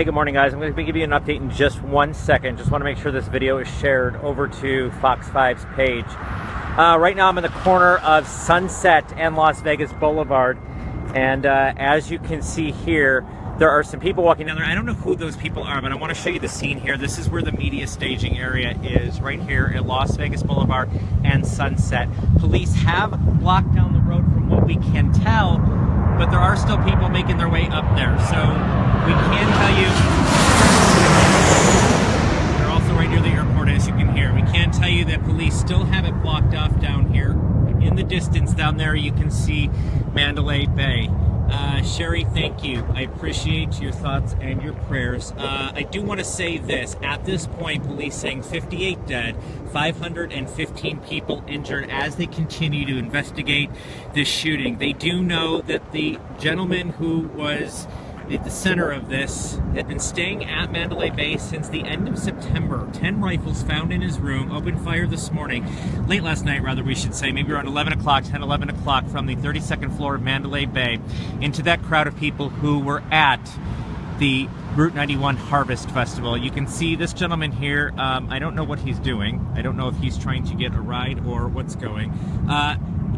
Hey, good morning, guys. I'm going to give you an update in just 1 second. Just want to make sure this video is shared over to Fox 5's page. Right now I'm in the corner of Sunset and Las Vegas Boulevard, and as you can see here, there are some people walking down there. I don't know who those people are, but I want to show you the scene here. This is where the media staging area is, right here at Las Vegas Boulevard and Sunset. Police have blocked down the road from what we can tell, but there are still people making their way up there. So we can tell you, they're also right near the airport, as you can hear. We can tell you that police still have it blocked off down here. In the distance down there, you can see Mandalay Bay. Sherry, thank you. I appreciate your thoughts and your prayers. I do want to say this. At this point, police saying 58 dead, 515 people injured as they continue to investigate this shooting. They do know that the gentleman who was at the center of this had been staying at Mandalay Bay since the end of September. 10 rifles found in his room, opened fire this morning, late last night rather we should say, maybe around 11 o'clock, 10, 11 o'clock from the 32nd floor of Mandalay Bay into that crowd of people who were at the Route 91 Harvest Festival. You can see this gentleman here. I don't know what he's doing. I don't know if he's trying to get a ride or what's going.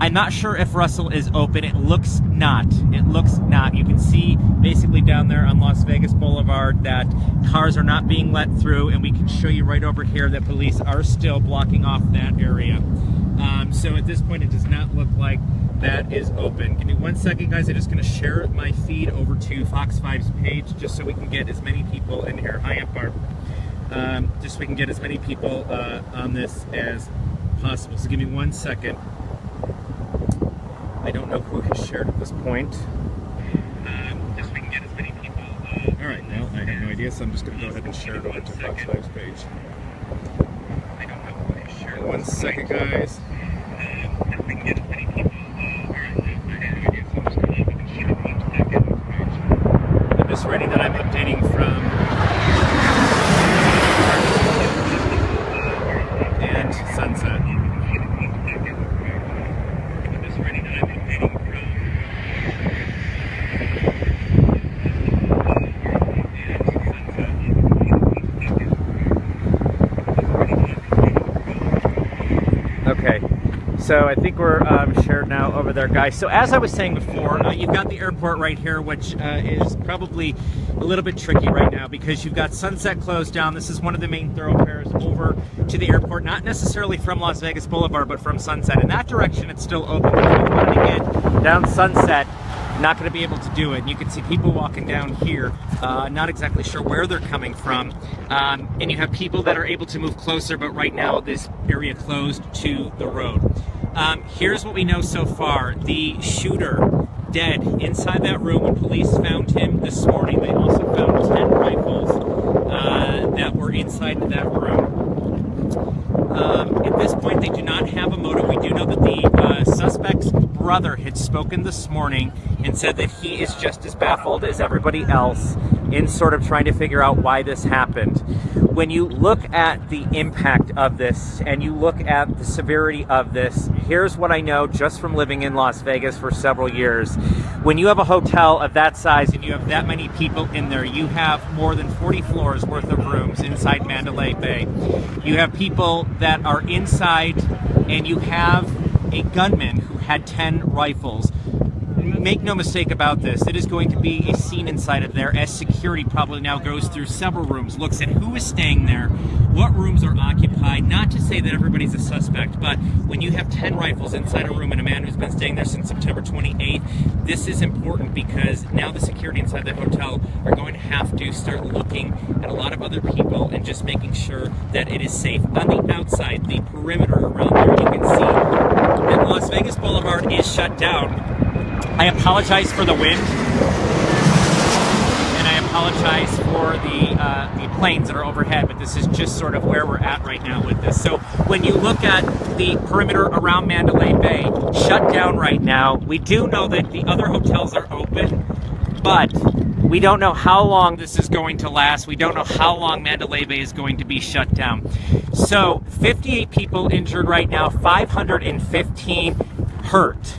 I'm not sure if Russell is open. It looks not. It looks not. You can see basically down there on Las Vegas Boulevard that cars are not being let through, and we can show you right over here that police are still blocking off that area. So at this point, it does not look like that is open. Give me 1 second, guys. I'm just going to share my feed over to Fox 5's page just so we can get as many people in here. Hi, Aunt Barb. Just so we can get as many people on this as possible. So give me 1 second. I don't know who has shared at this point. Just so we can get as many people. All right, well, I have no idea, so I'm just going to go ahead and share it over to Fox 5's page. I don't know who has shared. 1 second, guys. Just so we can get as many people. All right, I have no idea, so I'm just going to go ahead and share it 1 second. I'm just ready that I'm updating from and Sunset. Okay, so I think we're shared now over there, guys. So as I was saying before, you've got the airport right here, which is probably a little bit tricky right now because you've got Sunset closed down. This is one of the main thoroughfares over to the airport, not necessarily from Las Vegas Boulevard, but from Sunset. In that direction, it's still open. If you wanted to get down Sunset, not going to be able to do it. And you can see people walking down here, not exactly sure where they're coming from. And you have people that are able to move closer, but right now this area closed to the road. Here's what we know so far. The shooter dead inside that room when police found him this morning. They also found 10 rifles that were inside that room. At this point, they do not have a motive. We do know that the suspect's brother had spoken this morning and said that he is just as baffled as everybody else in sort of trying to figure out why this happened. When you look at the impact of this and you look at the severity of this, here's what I know just from living in Las Vegas for several years. When you have a hotel of that size and you have that many people in there, you have more than 40 floors worth of rooms inside Mandalay Bay. You have people that are inside, and you have a gunman who had 10 rifles. Make no mistake about this, it is going to be a scene inside of there as security probably now goes through several rooms, looks at who is staying there, what rooms are occupied. Not to say that everybody's a suspect, but when you have 10 rifles inside a room and a man who's been staying there since September 28th, this is important because now the security inside the hotel are going to have to start looking at a lot of other people and just making sure that it is safe. On the outside, the perimeter around there, you can see that Las Vegas Boulevard is shut down. I apologize for the wind, and I apologize for the planes that are overhead, but this is just sort of where we're at right now with this. So when you look at the perimeter around Mandalay Bay, shut down right now, we do know that the other hotels are open, but we don't know how long this is going to last. We don't know how long Mandalay Bay is going to be shut down. So 58 people injured right now, 515 hurt.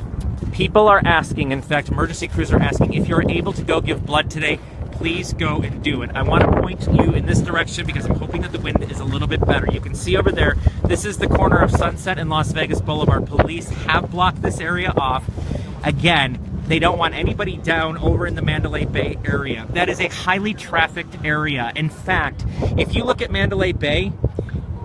People are asking, in fact, emergency crews are asking, if you're able to go give blood today, please go and do it. I want to point you in this direction because I'm hoping that the wind is a little bit better. You can see over there, this is the corner of Sunset and Las Vegas Boulevard. Police have blocked this area off. Again, they don't want anybody down over in the Mandalay Bay area. That is a highly trafficked area. In fact, if you look at Mandalay Bay,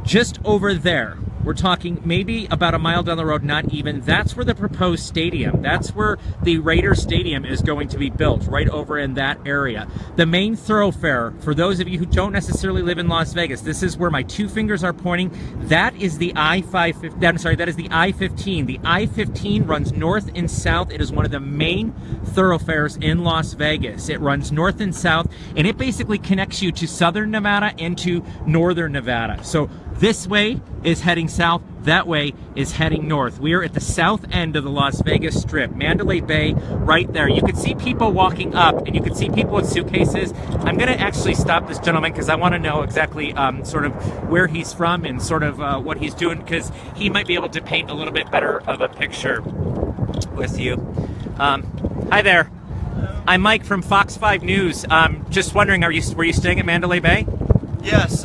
just over there, we're talking maybe about a mile down the road, not even. That's where the proposed stadium, that's where the Raiders Stadium is going to be built, right over in that area. The main thoroughfare, for those of you who don't necessarily live in Las Vegas, this is where my two fingers are pointing. That is the I-15. That is the I-15. The I-15 runs north and south. It is one of the main thoroughfares in Las Vegas. It runs north and south, and it basically connects you to southern Nevada and to northern Nevada. So this way is heading south, that way is heading north. We are at the south end of the Las Vegas Strip, Mandalay Bay, right there. You can see people walking up, and you can see people with suitcases. I'm going to actually stop this gentleman because I want to know exactly sort of where he's from and sort of what he's doing, because he might be able to paint a little bit better of a picture with you. Hi there. I'm Mike from Fox 5 News. Just wondering, were you staying at Mandalay Bay? Yes.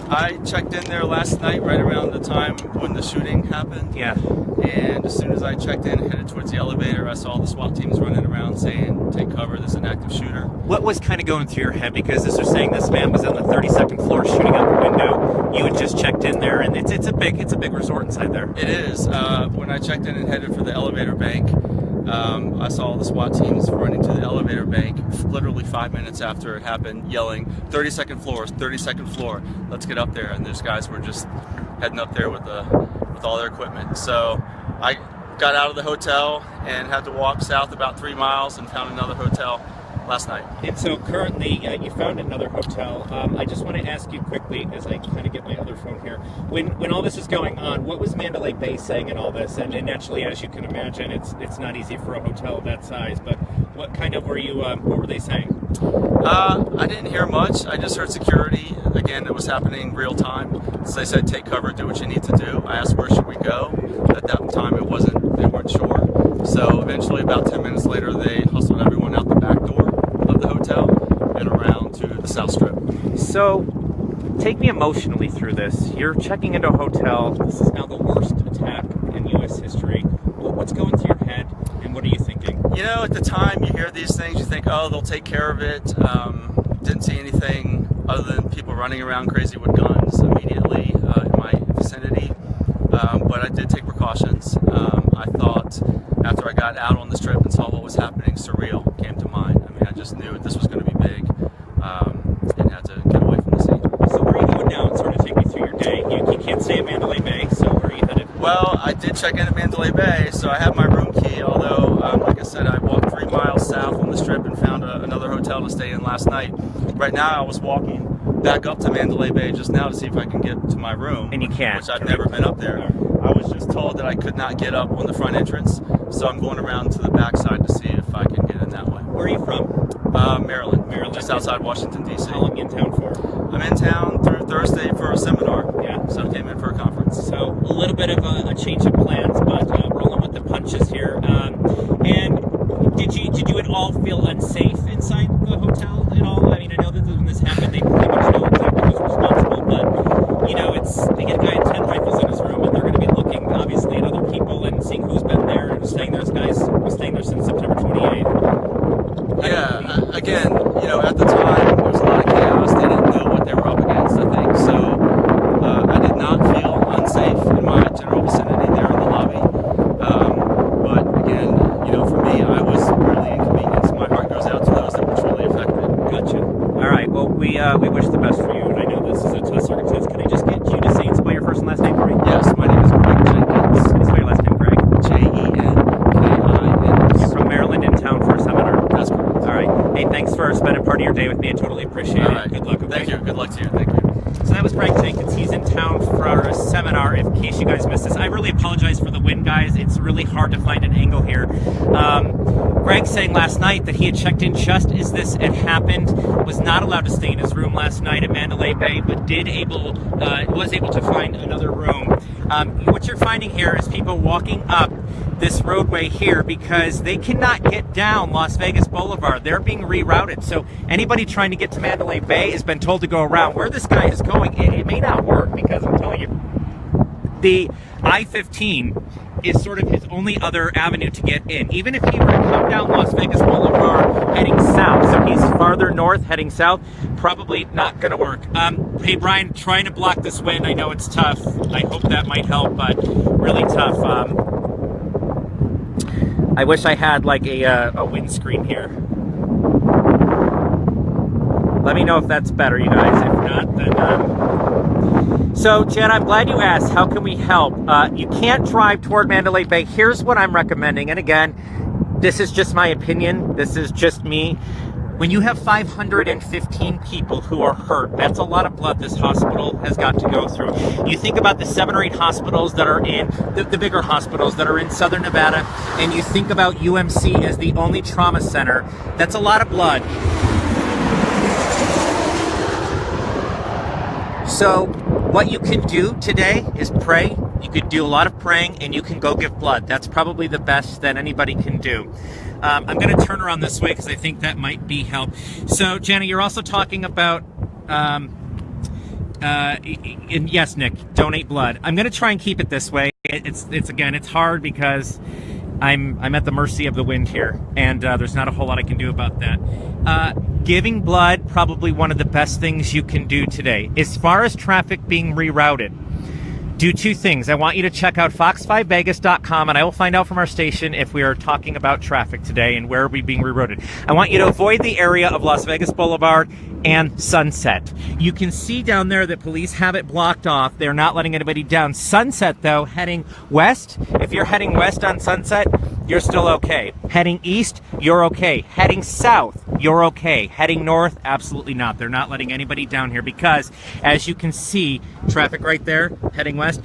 I checked in there last night right around the time when the shooting happened. Yeah. And as soon as I checked in and headed towards the elevator, I saw the SWAT teams running around saying, take cover, there's an active shooter. What was kind of going through your head? Because as they're saying, this man was on the 32nd floor shooting out the window. You had just checked in there, and it's a big resort inside there. It is. When I checked in and headed for the elevator bank, I saw the SWAT teams running to the elevator bank literally 5 minutes after it happened, yelling, 32nd floor, 32nd floor, let's get up there. And those guys were just heading up there with all their equipment. So I got out of the hotel and had to walk south about 3 miles and found another hotel last night. And so currently you found another hotel. I just want to ask you quickly, as I kind of get my other phone here, when all this is going on, what was Mandalay Bay saying in all this? And naturally, as you can imagine, it's not easy for a hotel of that size, but what kind of what were they saying? I didn't hear much. I just heard security. Again, it was happening real time. So they said, take cover, do what you need to do. I asked, where should we go? At that time, they weren't sure. So eventually, about 10 minutes later, they hustled everyone out the back door of the hotel and around to the South Strip. So, take me emotionally through this. You're checking into a hotel. This is now the worst attack in U.S. history. What's going through your head, and what are you thinking? You know, at the time you hear these things, you think, oh, they'll take care of it. Didn't see anything other than people running around crazy with guns immediately in my vicinity. But I did take precautions. I thought after I got out on the strip and saw what was happening, surreal came to mind. I mean, I just knew this was going to be big and had to get away from the scene. So where are you going now, and sort of take me through your day? You can't stay at Mandalay Bay, so where are you headed? Well, I did check in at Mandalay Bay, so I have my room key, although, like I said, I walked 3 miles south on the strip and found another hotel to stay in last night. Right now, I was walking back up to Mandalay Bay just now to see if I can get to my room. And you can't. Which I've never been up there. I was just told that I could not get up on the front entrance, so I'm going around to the back side to see if I can get in that way. Where are you from? Maryland. Maryland. Just outside Washington, D.C. How long are you in town for? I'm in town through Thursday for a seminar. Yeah. So I came in for a conference. So a little bit of a change of plans, but rolling with the punches here. And did you at all feel unsafe inside the hotel at all? I mean, I know that when this happened, they pretty much know exactly who's responsible, but you know, they get a guy with 10 rifles in his room, and they're going to be looking obviously at other people and seeing who's been there and staying there. This guy's been staying there since September 28th. Yeah, again, you know, at the time, there was a lot of chaos. They didn't know what they were up against, I think. So I did not feel unsafe in my general vicinity there in the lobby. But again, you know, for me, I was really inconvenienced. My heart goes out to those that were truly affected. Gotcha. All right, well, we wish the best for you, and I know this is a tough circumstance. Can I just get you to say and spell your first and last name for me? Yes, my name is Greg Jenkins. Can you spell your last name, Greg? Jenkins. You're from Maryland, in town for a seminar? That's correct. All right. Hey, thanks for spending part of your day with me. I totally appreciate it. All right. Good luck. Okay? Thank you. Good luck to you. Thank you. So that was Greg Jenkins. He's in town for a seminar, in case you guys missed this. I really apologize for the wind, guys. It's really hard to find an angle here. Greg saying last night that he had checked in just as this had happened, was not allowed to stay in his room last night at Mandalay Bay, but was able to find another room. What you're finding here is people walking up this roadway here because they cannot get down Las Vegas Boulevard. They're being rerouted. So anybody trying to get to Mandalay Bay has been told to go around. Where this guy is going, it may not work because I'm telling you, the I-15 is sort of his only other avenue to get in. Even if he were to come down Las Vegas Boulevard heading south, so he's farther north heading south, probably not going to work. Hey Brian, trying to block this wind, I know it's tough. I hope that might help, but really tough. I wish I had like a windscreen here. Let me know if that's better, you guys. If not, then... So, Jen, I'm glad you asked. How can we help? You can't drive toward Mandalay Bay. Here's what I'm recommending. And again, this is just my opinion. This is just me. When you have 515 people who are hurt, that's a lot of blood this hospital has got to go through. You think about the 7 or 8 hospitals that are in, the bigger hospitals that are in Southern Nevada, and you think about UMC as the only trauma center, that's a lot of blood. So what you can do today is pray. You could do a lot of praying, and you can go give blood. That's probably the best that anybody can do. I'm going to turn around this way because I think that might be help. So, Jenna, you're also talking about, and yes, Nick, donate blood. I'm going to try and keep it this way. It's again, it's hard because I'm at the mercy of the wind here, and there's not a whole lot I can do about that. Giving blood, probably one of the best things you can do today. As far as traffic being rerouted, do 2 things. I want you to check out fox5vegas.com, and I will find out from our station if we are talking about traffic today and where are we being rerouted. I want you to avoid the area of Las Vegas Boulevard and Sunset. You can see down there that police have it blocked off. They're not letting anybody down. Sunset, though, heading west, if you're heading west on Sunset, you're still okay. Heading east, you're okay. Heading south, you're okay. Heading north, absolutely not. They're not letting anybody down here because, as you can see, traffic right there, heading west,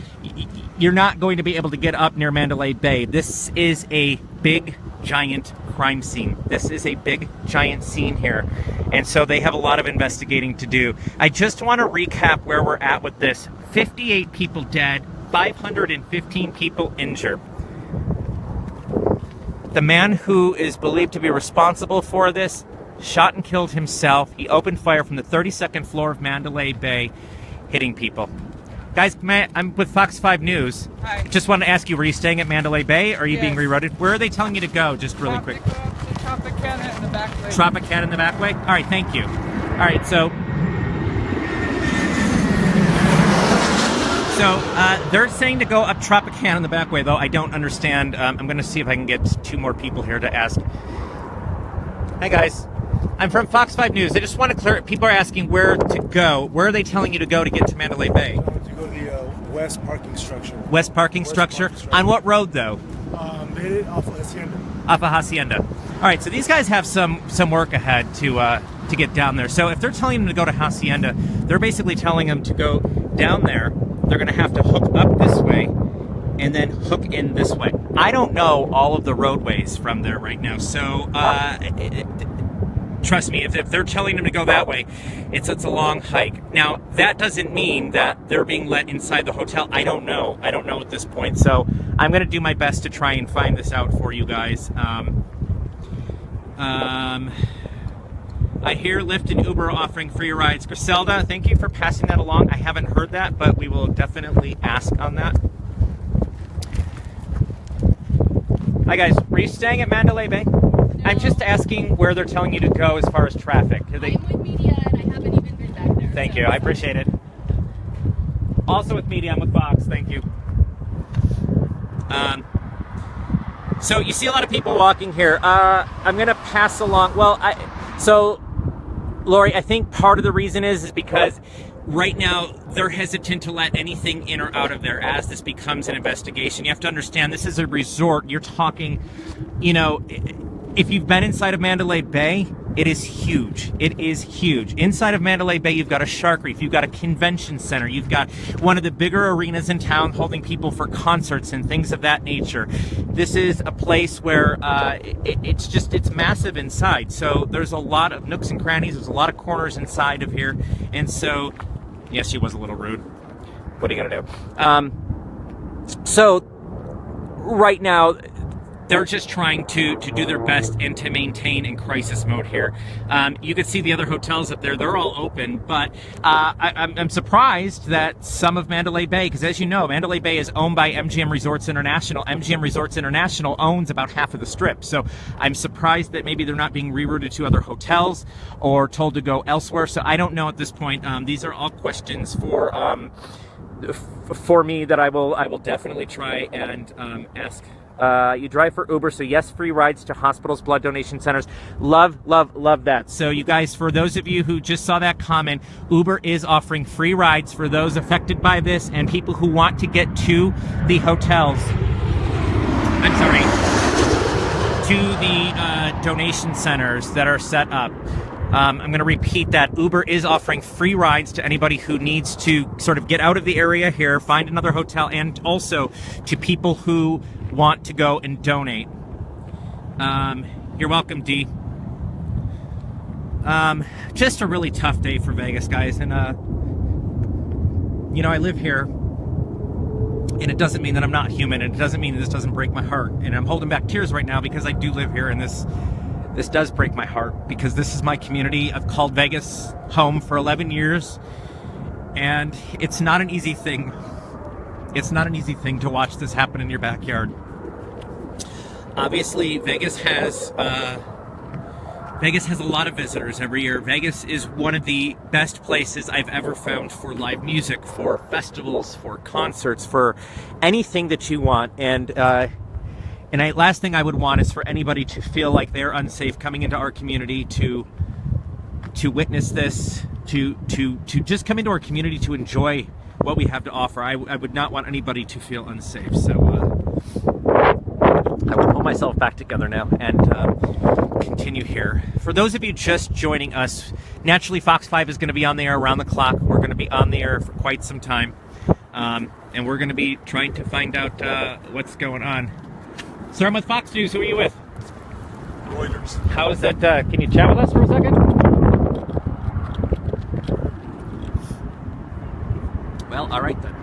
you're not going to be able to get up near Mandalay Bay. This is a big, giant crime scene. This is a big, giant scene here. And so they have a lot of investigating to do. I just want to recap where we're at with this. 58 people dead, 515 people injured. The man who is believed to be responsible for this shot and killed himself. He opened fire from the 32nd floor of Mandalay Bay, hitting people. Guys, I'm with Fox 5 News. Hi. Just wanted to ask you, were you staying at Mandalay Bay, or are you being rerouted? Where are they telling you to go, just really quick? Tropicana in the back way. Tropicana in the back way? All right, thank you. All right, so they're saying to go up Tropicana in the back way, though I don't understand. I'm going to see if I can get 2 more people here to ask. Hi, guys. I'm from Fox 5 News. I just want to clear. People are asking where to go. Where are they telling you to go to get to Mandalay Bay? To go to the west parking structure. West parking structure? On what road, though? They hit it off of Hacienda. Off of Hacienda. All right, so these guys have some work ahead to get down there. So if they're telling them to go to Hacienda, they're basically telling them to go down there. They're going to have to hook up this way and then hook in this way. I don't know all of the roadways from there right now, so trust me, if they're telling them to go that way, it's a long hike. Now, that doesn't mean that they're being let inside the hotel. I don't know. I don't know at this point. So I'm going to do my best to try and find this out for you guys. I hear Lyft and Uber are offering free rides. Griselda, thank you for passing that along. I haven't heard that, but we will definitely ask on that. Hi guys, were you staying at Mandalay Bay? No. I'm just asking where they're telling you to go as far as traffic. I'm with media and I haven't even been back there. Thank you, I appreciate it. Also with media, I'm with Fox, thank you. So you see a lot of people walking here. I'm going to pass along, so Lori, I think part of the reason is because right now they're hesitant to let anything in or out of there as this becomes an investigation. You have to understand, this is a resort. You're talking, if you've been inside of Mandalay Bay, it is huge. It is huge. Inside of Mandalay Bay, you've got a shark reef, you've got a convention center, you've got one of the bigger arenas in town holding people for concerts and things of that nature. This is a place where it's massive inside. So there's a lot of nooks and crannies. There's a lot of corners inside of here. And so, yes, she was a little rude. What are you going to do? So right now, they're just trying to do their best and to maintain in crisis mode here. You can see the other hotels up there, they're all open, but I'm surprised that some of Mandalay Bay, because as you know, Mandalay Bay is owned by MGM Resorts International. MGM Resorts International owns about half of the strip, so I'm surprised that maybe they're not being rerouted to other hotels or told to go elsewhere. So I don't know at this point. These are all questions for me that I will definitely try and ask. You drive for Uber, so yes, free rides to hospitals, blood donation centers. Love that. So you guys, for those of you who just saw that comment, Uber is offering free rides for those affected by this and people who want to get to the hotels. I'm sorry, to the donation centers that are set up. I'm going to repeat that. Uber is offering free rides to anybody who needs to sort of get out of the area here, find another hotel, and also to people who want to go and donate. You're welcome, D. Just a really tough day for Vegas, guys. And, you know, I live here, and it doesn't mean that I'm not human, and it doesn't mean that this doesn't break my heart. And I'm holding back tears right now because I do live here, and this does break my heart, because this is my community. I've called Vegas home for 11 years, and it's not an easy thing. It's not an easy thing to watch this happen in your backyard. Obviously, Vegas has a lot of visitors every year. Vegas is one of the best places I've ever found for live music, for festivals, for concerts, for anything that you want. And last thing I would want is for anybody to feel like they're unsafe coming into our community to witness this, to just come into our community to enjoy what we have to offer. I would not want anybody to feel unsafe. So I will pull myself back together now and continue here. For those of you just joining us, naturally Fox 5 is going to be on the air around the clock. We're going to be on the air for quite some time, and we're going to be trying to find out what's going on. Sir, I'm with Fox News. Who are you with? Reuters. How is that? Can you chat with us for a second? Well, all right then.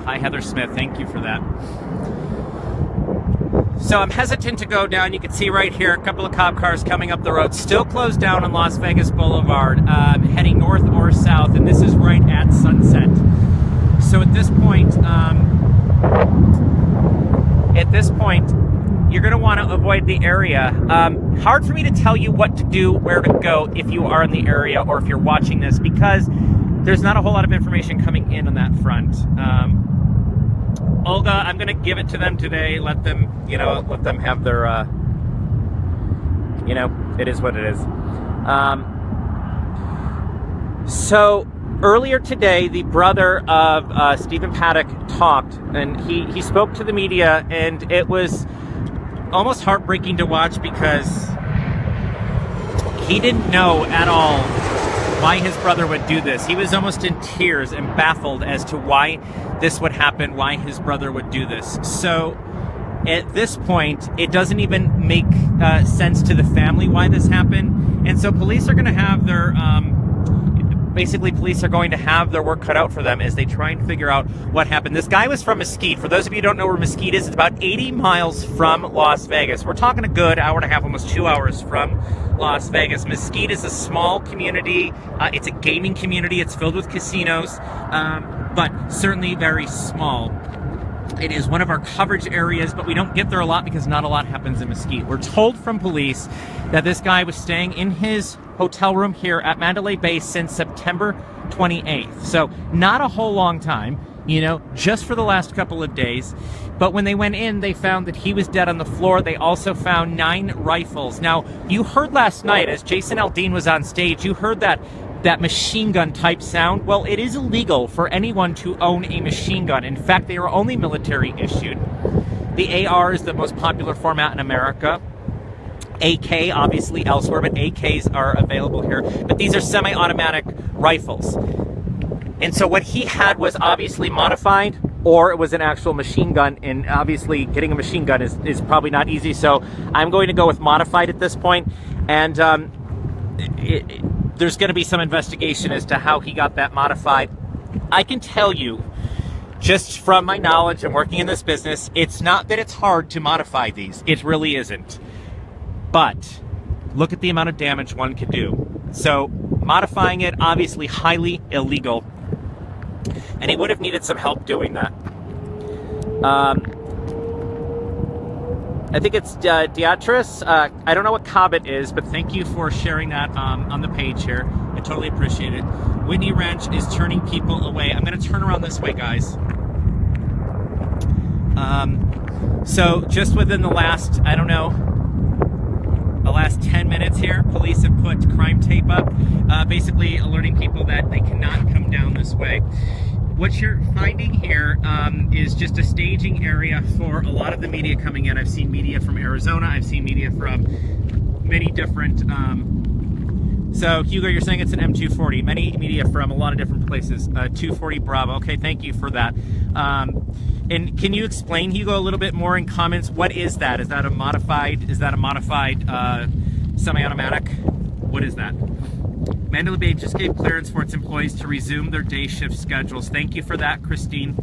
Hi, Heather Smith. Thank you for that. So I'm hesitant to go down. You can see right here a couple of cop cars coming up the road, still closed down on Las Vegas Boulevard, heading north or south, and this is right at sunset. So at this point, you're going to want to avoid the area. Hard for me to tell you what to do, where to go if you are in the area or if you're watching this, because there's not a whole lot of information coming in on that front. Olga, I'm going to give it to them today. Let them have their, it is what it is. So earlier today, the brother of Stephen Paddock talked, and he spoke to the media, and it was almost heartbreaking to watch because he didn't know at all why his brother would do this. He was almost in tears and baffled as to why this would happen, why his brother would do this. So at this point, it doesn't even make sense to the family why this happened. And so police are going to have their police are going to have their work cut out for them as they try and figure out what happened. This guy was from Mesquite. For those of you who don't know where Mesquite is, it's about 80 miles from Las Vegas. We're talking a good hour and a half, almost 2 hours from Las Vegas. Mesquite is a small community. It's a gaming community. It's filled with casinos, but certainly very small. It is one of our coverage areas, but we don't get there a lot because not a lot happens in Mesquite. We're told from police that this guy was staying in his hotel room here at Mandalay Bay since September 28th. So not a whole long time, just for the last couple of days. But when they went in, they found that he was dead on the floor. They also found 9 rifles. Now, you heard last night, as Jason Aldean was on stage, you heard that machine gun type sound. Well, it is illegal for anyone to own a machine gun. In fact, they are only military issued. The AR is the most popular format in America. AK, obviously elsewhere, but AKs are available here. But these are semi-automatic rifles. And so what he had was obviously modified, or it was an actual machine gun, and obviously getting a machine gun is probably not easy, so I'm going to go with modified at this point. And there's going to be some investigation as to how he got that modified. I can tell you, just from my knowledge and working in this business, it's not that it's hard to modify these. It really isn't. But look at the amount of damage one could do. So modifying it, obviously highly illegal. And he would have needed some help doing that. I think it's Beatrice. I don't know what Cobbett is, but thank you for sharing that on the page here. I totally appreciate it. Whitney Wrench is turning people away. I'm going to turn around this way, guys. So just within the last, I don't know, the last 10 minutes here, police have put crime tape up, basically alerting people that they cannot come down this way. What you're finding here is just a staging area for a lot of the media coming in. I've seen media from Arizona. I've seen media from many different... so, Hugo, you're saying it's an M240. Many media from a lot of different places. 240 Bravo. Okay, thank you for that. And can you explain, Hugo, a little bit more in comments? What is that? Is that a modified semi-automatic? What is that? Mandalay Bay just gave clearance for its employees to resume their day shift schedules. Thank you for that, Christine.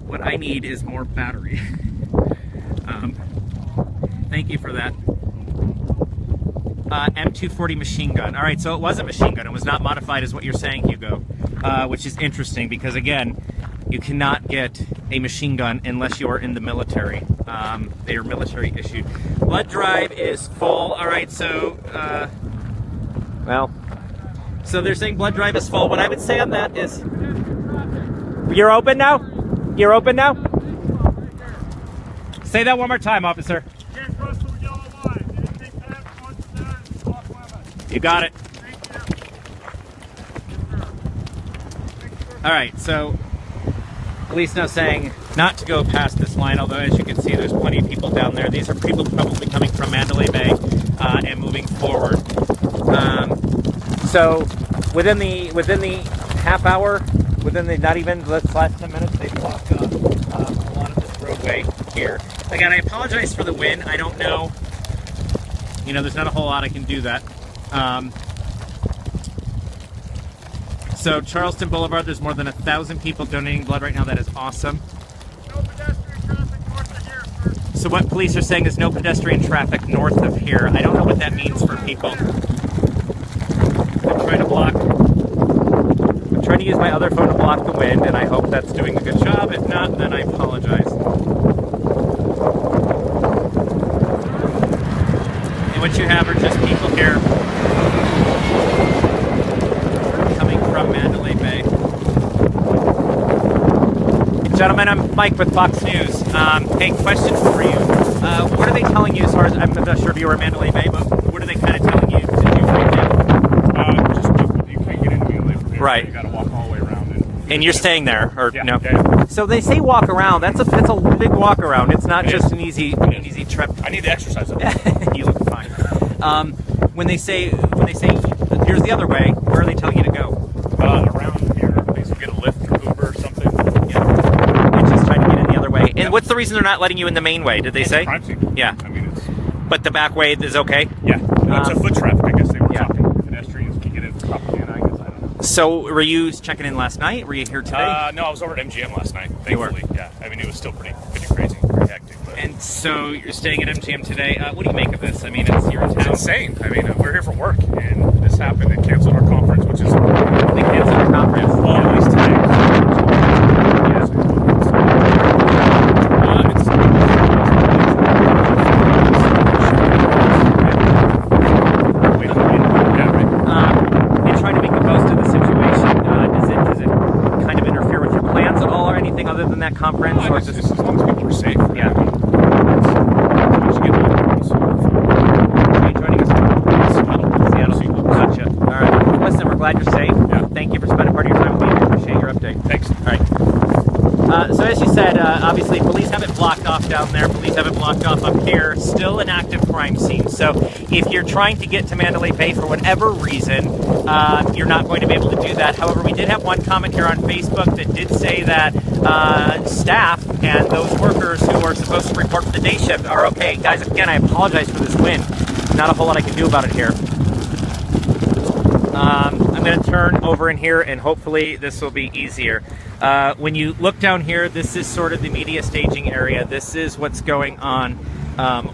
What I need is more battery. Thank you for that. M240 machine gun. All right, so it was a machine gun. It was not modified as what you're saying, Hugo, which is interesting because, again, you cannot get a machine gun unless you are in the military. They are military issued. Blood drive is full. All right, so, so they're saying blood drive is full. What I would say on that is, you're open now? You're open now? Say that one more time, officer. You got it. All right, so police now saying not to go past this line, although as you can see, there's plenty of people down there. These are people probably coming from Mandalay Bay and moving forward. So within the half hour, within the not even the last 10 minutes, they blocked up a lot of this roadway here. Again, I apologize for the wind. I don't know. You know, there's not a whole lot I can do that. So Charleston Boulevard, there's more than 1,000 people donating blood right now. That is awesome. No pedestrian traffic north of here, sir. So what police are saying is no pedestrian traffic north of here. I don't know what that means for people. I'm trying to use my other phone to block the wind, and I hope that's doing a good job. If not, then I apologize. And what you have are just people here coming from Mandalay Bay. Gentlemen, I'm Mike with Fox News. Hey, question for you. What are they telling you as far as, I'm not sure if you were in Mandalay Bay, but what are they kind of telling you to do right now? Just you can't get into Mandalay from here. Right. You got to walk all the way around. And you're staying there, or yeah, no? Yeah. So they say walk around. That's a big walk around. It's not just an easy trip. I need to exercise it. You look fine. When they say here's the other way, where are they telling you to go? Around here, please get a lift or Uber or something. Yeah. They're just trying to get in the other way. And what's the reason they're not letting you in the main way? Did they say? Crime scene. Yeah. I mean, it's... But the back way is okay? Yeah. It's a foot traffic, I guess they were yeah. talking. Pedestrians can get in propaganda, I guess. I don't know. So were you checking in last night? Were you here today? No, I was over at MGM last night, You were? thankfully. Yeah. I mean, it was still pretty crazy, pretty hectic. But And so you're staying at MGM today. What do you make of this? I mean, you're in it's town. insane. I mean, we're here for work, and this happened. They canceled our conference, which is... They canceled the conference. Well, at least today. Yeah, so In trying to make the most of the situation, does it kind of interfere with your plans at all, or anything other than that conference? well, Or just just as long as people are safe. Yeah. Are you joining us from Seattle? Gotcha. All right. Listen, we're glad you're safe. Yeah. Thank you for spending part of your time with me. I appreciate your update. Thanks. All right. So as you said, obviously police have it blocked off down there. Police have it blocked off up here. Still an active crime scene. So if you're trying to get to Mandalay Bay for whatever reason, you're not going to be able to do that. However, we did have one comment here on Facebook that did say that staff and those workers who are supposed to report for the day shift are okay. Guys, again, I apologize for this wind. Not a whole lot I can do about it here. I'm I'm going to turn over in here, and hopefully this will be easier. When you look down here, this is sort of the media staging area. This is what's going on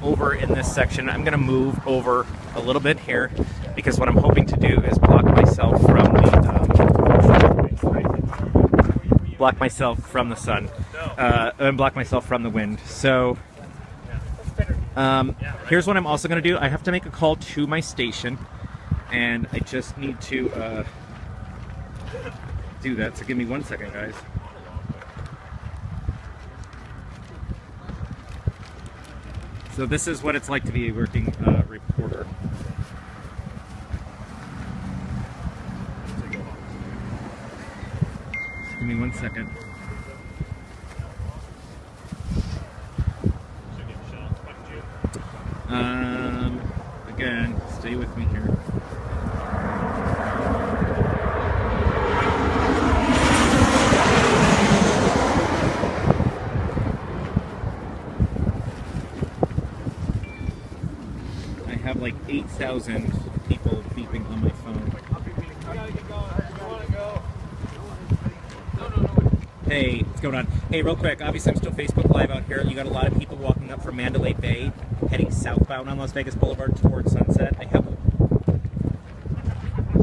over in this section. I'm going to move over a little bit here because what I'm hoping to do is block myself from the sun and block myself from the wind. So here's what I'm also going to do. I have to make a call to my station, and I just need to do that. So give me 1 second, guys. So this is what it's like to be a working reporter. Just give me 1 second. Again, stay with me here. I have like 8,000 people beeping on my phone. Hey, what's going on? Hey, real quick, obviously I'm still Facebook Live out here. You got a lot of people walking up from Mandalay Bay, heading southbound on Las Vegas Boulevard towards Sunset.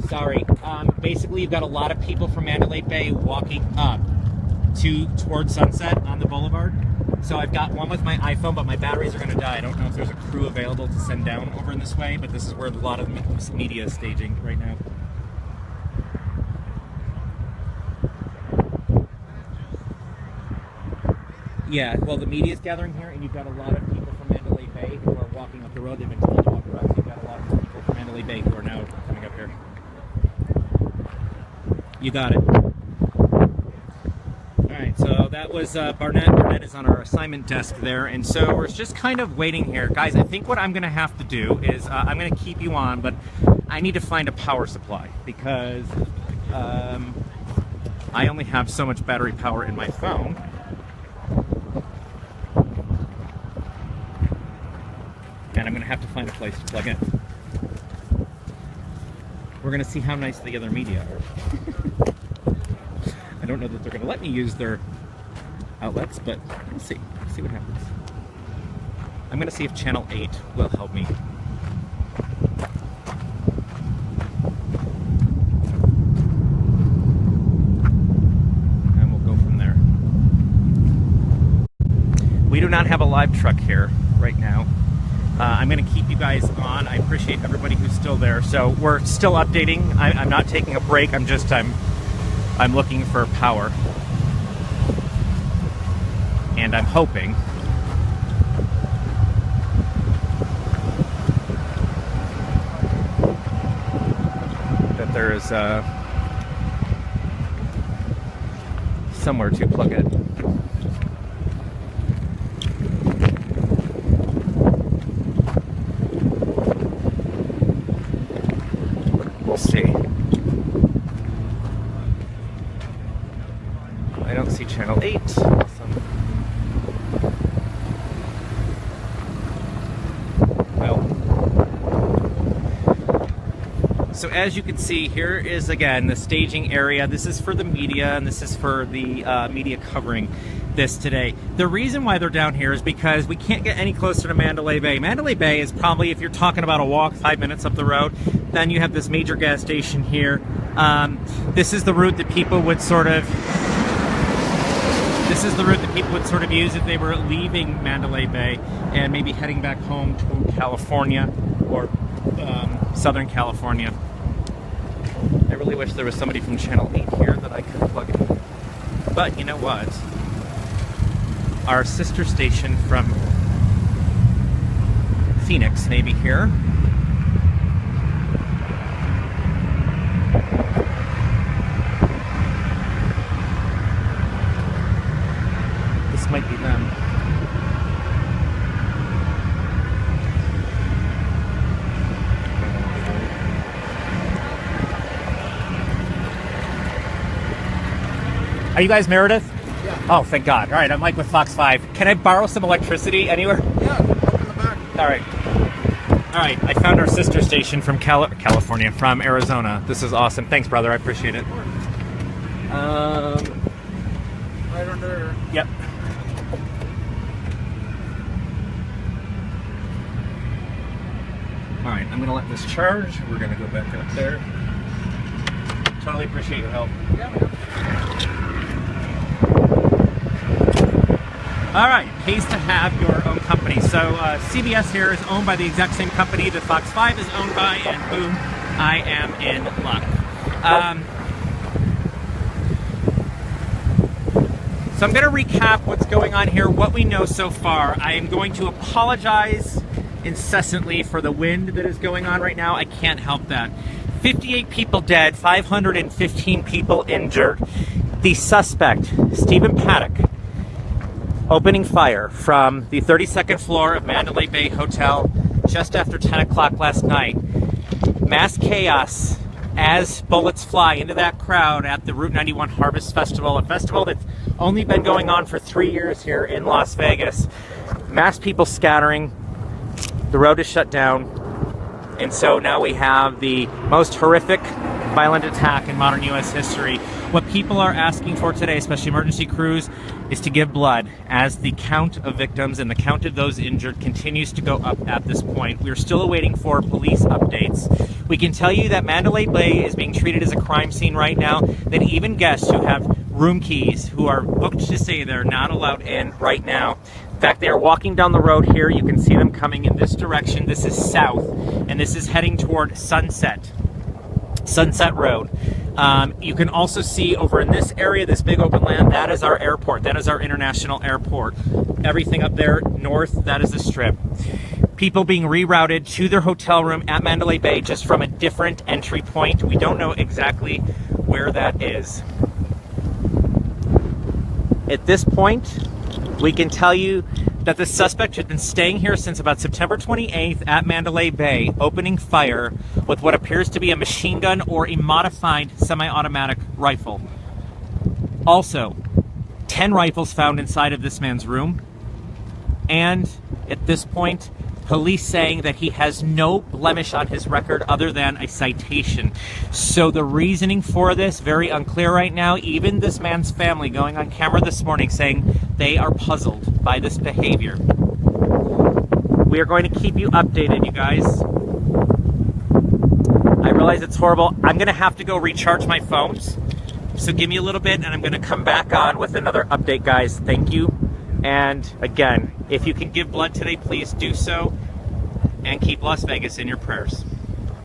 Sorry. Basically, you've got a lot of people from Mandalay Bay walking up towards Sunset on the boulevard. So I've got one with my iPhone, but my batteries are going to die. I don't know if there's a crew available to send down over in this way, but this is where a lot of media is staging right now. Yeah, well, the media is gathering here, and you've got a lot of people from Mandalay Bay who are walking up the road. They've been told to walk around. So you've got a lot of people from Mandalay Bay who are now coming up here. You got it. Alright, so that was Barnett. Barnett is on our assignment desk there, and so we're just kind of waiting here. Guys, I think what I'm going to have to do is I'm going to keep you on, but I need to find a power supply because I only have so much battery power in my phone. And I'm going to have to find a place to plug in. We're going to see how nice the other media are. I don't know that they're going to let me use their outlets, but we'll see. See what happens. I'm going to see if Channel 8 will help me. And we'll go from there. We do not have a live truck here right now. I'm going to keep you guys on. I appreciate everybody who's still there. So we're still updating. I'm not taking a break. I'm looking for power. And I'm hoping that there is somewhere to plug it. We'll see. I don't see Channel 8. Awesome. Well. So as you can see, here is again the staging area. This is for the media, and this is for the media covering this today. The reason why they're down here is because we can't get any closer to Mandalay Bay. Mandalay Bay is probably, if you're talking about a walk 5 minutes up the road, then you have this major gas station here. This is the route that people would sort of use if they were leaving Mandalay Bay and maybe heading back home to California or Southern California. I really wish there was somebody from Channel 8 here that I could plug in. But you know what? Our sister station from Phoenix may be here. This might be them. Are you guys Meredith? Yeah. Oh, thank God. All right, I'm Mike with Fox 5. Can I borrow some electricity anywhere? Yeah, up in the back. All right. All right, I found our sister station from California, from Arizona. This is awesome. Thanks, brother. I appreciate it. Right under. Yep. All right, I'm gonna let this charge. We're gonna go back up there. Totally appreciate your help. All right, pays to have your own company. So CBS here is owned by the exact same company that Fox 5 is owned by, and boom, I am in luck. So I'm going to recap what's going on here, what we know so far. I am going to apologize incessantly for the wind that is going on right now. I can't help that. 58 people dead, 515 people injured. The suspect, Stephen Paddock, opening fire from the 32nd floor of Mandalay Bay Hotel just after 10 o'clock last night. Mass chaos as bullets fly into that crowd at the Route 91 Harvest Festival, a festival that's only been going on for 3 years here in Las Vegas. Mass people scattering, the road is shut down, and so now we have the most horrific violent attack in modern U.S. history. What people are asking for today, especially emergency crews, is to give blood as the count of victims and the count of those injured continues to go up at this point. We're still awaiting for police updates. We can tell you that Mandalay Bay is being treated as a crime scene right now, that even guests who have room keys, who are booked to stay there, are not allowed in right now. In fact, they are walking down the road here. You can see them coming in this direction. This is south, and this is heading toward Sunset Road. You can also see over in this area, this big open land, that is our airport. That is our international airport. Everything up there north, that is the strip. People being rerouted to their hotel room at Mandalay Bay just from a different entry point. We don't know exactly where that is. At this point, we can tell you that the suspect had been staying here since about September 28th at Mandalay Bay, opening fire with what appears to be a machine gun or a modified semi-automatic rifle. Also, 10 rifles found inside of this man's room, and at this point, police saying that he has no blemish on his record other than a citation. So the reasoning for this, very unclear right now. Even this man's family going on camera this morning saying they are puzzled by this behavior. We are going to keep you updated, you guys. I realize it's horrible. I'm going to have to go recharge my phones. So give me a little bit and I'm going to come back on with another update, guys. Thank you. And again, if you can give blood today, please do so. And keep Las Vegas in your prayers.